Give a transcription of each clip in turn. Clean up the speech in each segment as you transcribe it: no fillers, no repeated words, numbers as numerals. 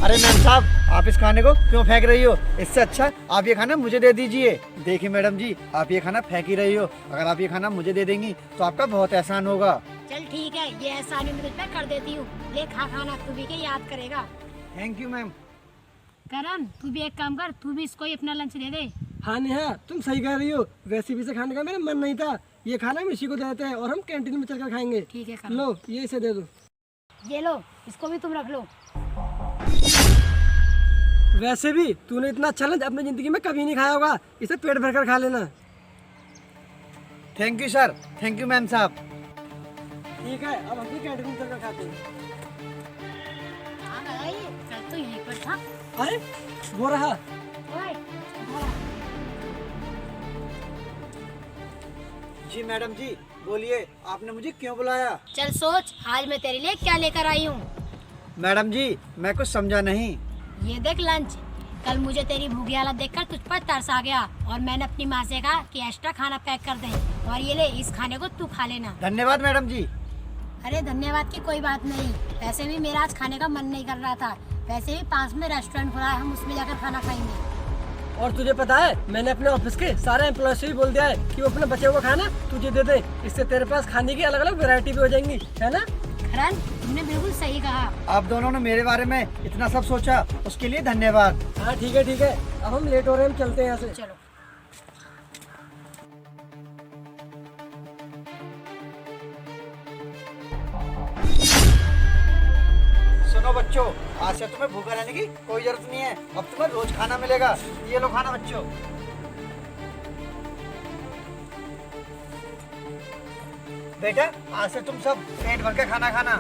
अरे मैम साहब, आप इस खाने को क्यों फेंक रही हो? इससे अच्छा आप ये खाना मुझे दे दीजिए। देखिए मैडम जी, आप ये खाना फेंक ही रही हो। अगर आप ये खाना मुझे दे देंगी तो आपका बहुत एहसान होगा। चल ठीक है, ये एहसान मैं तुझ पे कर देती हूँ। ले खा खाना, तू भी के याद करेगा। Thank you ma'am. करण, तू भी एक काम कर, तू भी इसको ही अपना लंच दे दे। हाँ नेहा, तुम सही कह रही हो। रेसिपी से खाने का मेरा मन नहीं था। ये खाना हम इसी को देते हैं और हम कैंटीन में चलकर खाएंगे। ठीक है करण। लो ये इसे दे दो। ये लो, इसको भी तुम रख लो। वैसे भी तूने इतना अच्छा लंच अपनी जिंदगी में कभी नहीं खाया होगा। इसे पेट भरकर खा लेना। Thank you sir. Thank you ma'am साहब। ठीक है, अब हम भी कैंटीन में चलकर खाते हैं। कहाँ गया ये? कल तो यहीं पर था। अरे वो रहा। ओए, हाँ। जी मैडम जी, बोलिए आपने मुझे क्यों बुलाया? चल सोच, आज मैं तेरे लिए क्या लेकर आई हूँ। मैडम जी, मैं कुछ समझा नहीं। ये देख लंच। कल मुझे तेरी भूखी हालत देखकर तुझ पर तरस आ गया और मैंने अपनी माँ से कहा कि एक्स्ट्रा खाना पैक कर दे, और ये ले, इस खाने को तू खा लेना। धन्यवाद मैडम जी। अरे धन्यवाद की कोई बात नहीं। वैसे भी मेरा आज खाने का मन नहीं कर रहा था। वैसे भी पास में रेस्टोरेंट खुला है, हम उसमें जाकर खाना खाएंगे। और तुझे पता है, मैंने अपने ऑफिस के सारे एम्प्लॉय से भी बोल दिया है कि वो अपने बचे हुआ खाना तुझे दे दे। इससे तेरे पास खाने की अलग अलग वैरायटी भी हो जाएंगी, है ना? करण, तुमने बिल्कुल सही कहा। आप दोनों ने मेरे बारे में इतना सब सोचा, उसके लिए धन्यवाद। हाँ ठीक है ठीक है, अब हम लेट हो रहे हैं, हम चलते हैं यहाँ से। चलो। सुनो बच्चों, आज से तुम्हें भूखा रहने की कोई जरूरत नहीं है। अब तुम्हें रोज खाना मिलेगा। ये लो खाना बच्चों। बेटा, आज से तुम सब पेट भर के खाना खाना।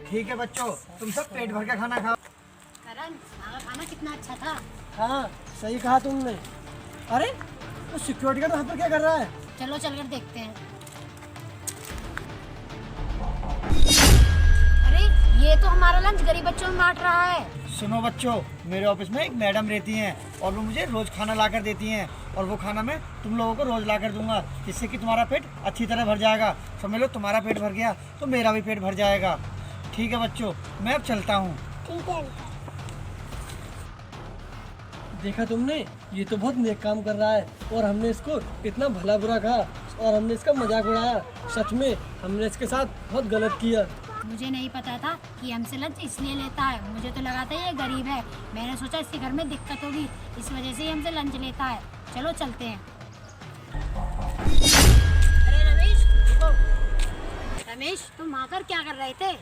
ठीक है बच्चों, तुम सब पेट भर के खाना खाओ। करण, वहाँ का खाना कितना अच्छा था। हाँ सही कहा तुमने। अरे वो सिक्योरिटी गार्ड वहाँ पर क्या कर रहा है? चलो चलकर देखते हैं। अरे ये तो हमारा लंच गरीब बच्चों में बांट रहा है। सुनो बच्चों, मेरे ऑफिस में एक मैडम रहती हैं और वो मुझे रोज खाना ला कर देती हैं, और वो खाना मैं तुम लोगों को रोज ला कर दूंगा, जिससे कि तुम्हारा पेट अच्छी तरह भर जाएगा। समझ लो, तुम्हारा पेट भर गया तो मेरा भी पेट भर जाएगा। ठीक है बच्चों, मैं अब चलता हूँ। ठीक है। देखा तुमने, ये तो बहुत नेक काम कर रहा है और हमने इसको इतना भला बुरा कहा और हमने इसका मजाक उड़ाया। सच में हमने इसके साथ बहुत गलत किया। मुझे नहीं पता था कि हमसे लंच इसलिए लेता है। मुझे तो लगा था ये गरीब है। मैंने सोचा इसके घर में दिक्कत होगी, इस वजह से ही हमसे लंच लेता है। चलो चलते हैं। अरे रमेश, रुको। रमेश, तुम आकर क्या कर रहे थे?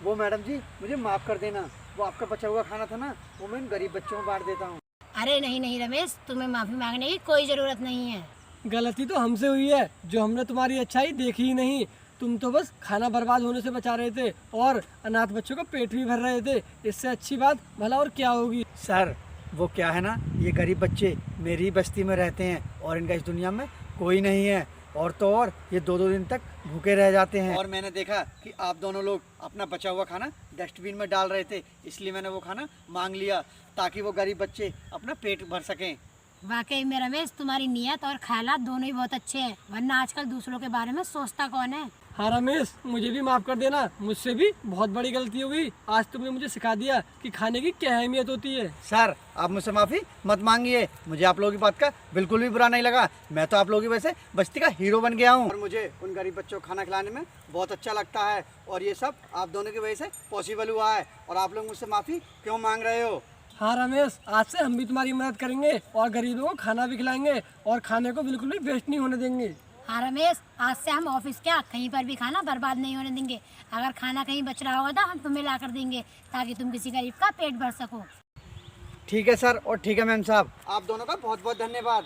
वो मैडम जी, मुझे माफ़ कर देना। वो आपका बचा हुआ खाना था ना, वो मैं इन गरीब बच्चों में बांट देता हूँ। अरे नहीं नहीं रमेश, तुम्हें माफ़ी मांगने की कोई ज़रूरत नहीं है। गलती तो हमसे हुई है, जो हमने तुम्हारी अच्छाई देखी ही नहीं। तुम तो बस खाना बर्बाद होने से बचा रहे थे और अनाथ बच्चों का पेट भी भर रहे थे। इससे अच्छी बात भला और क्या होगी? सर, वो क्या है ना, ये गरीब बच्चे मेरी बस्ती में रहते हैं और इनका इस दुनिया में कोई नहीं है। और तो और ये 2-2 दिन तक भूखे रह जाते हैं। और मैंने देखा कि आप दोनों लोग अपना बचा हुआ खाना डस्टबिन में डाल रहे थे, इसलिए मैंने वो खाना मांग लिया ताकि वो गरीब बच्चे अपना पेट भर सकें। वाकई में रमेश, तुम्हारी नीयत और ख्यालात दोनों ही बहुत अच्छे हैं, वरना आजकल दूसरों के बारे में सोचता कौन है। हाँ रमेश, मुझे भी माफ़ कर देना। मुझसे भी बहुत बड़ी गलती हो गई। आज तुमने मुझे सिखा दिया कि खाने की क्या अहमियत होती है। सर, आप मुझसे माफ़ी मत मांगिए। मुझे आप लोगों की बात का बिल्कुल भी बुरा नहीं लगा। मैं तो आप लोगों की वजह से बस्ती का हीरो बन गया हूँ और मुझे उन गरीब बच्चों को खाना खिलाने में बहुत अच्छा लगता है। और ये सब आप दोनों की वजह से पॉसिबल हुआ है। और आप लोग मुझसे माफ़ी क्यों मांग रहे हो? हाँ रमेश, आज से हम भी तुम्हारी मदद करेंगे और गरीबों को खाना भी खिलाएंगे और खाने को बिल्कुल भी वेस्ट नहीं होने देंगे। हाँ रमेश, आज से हम ऑफिस क्या कहीं पर भी खाना बर्बाद नहीं होने देंगे। अगर खाना कहीं बच रहा होगा तो हम तुम्हें ला कर देंगे, ताकि तुम किसी गरीब का पेट भर सको। ठीक है सर, और ठीक है मैम साहब, आप दोनों का बहुत बहुत धन्यवाद।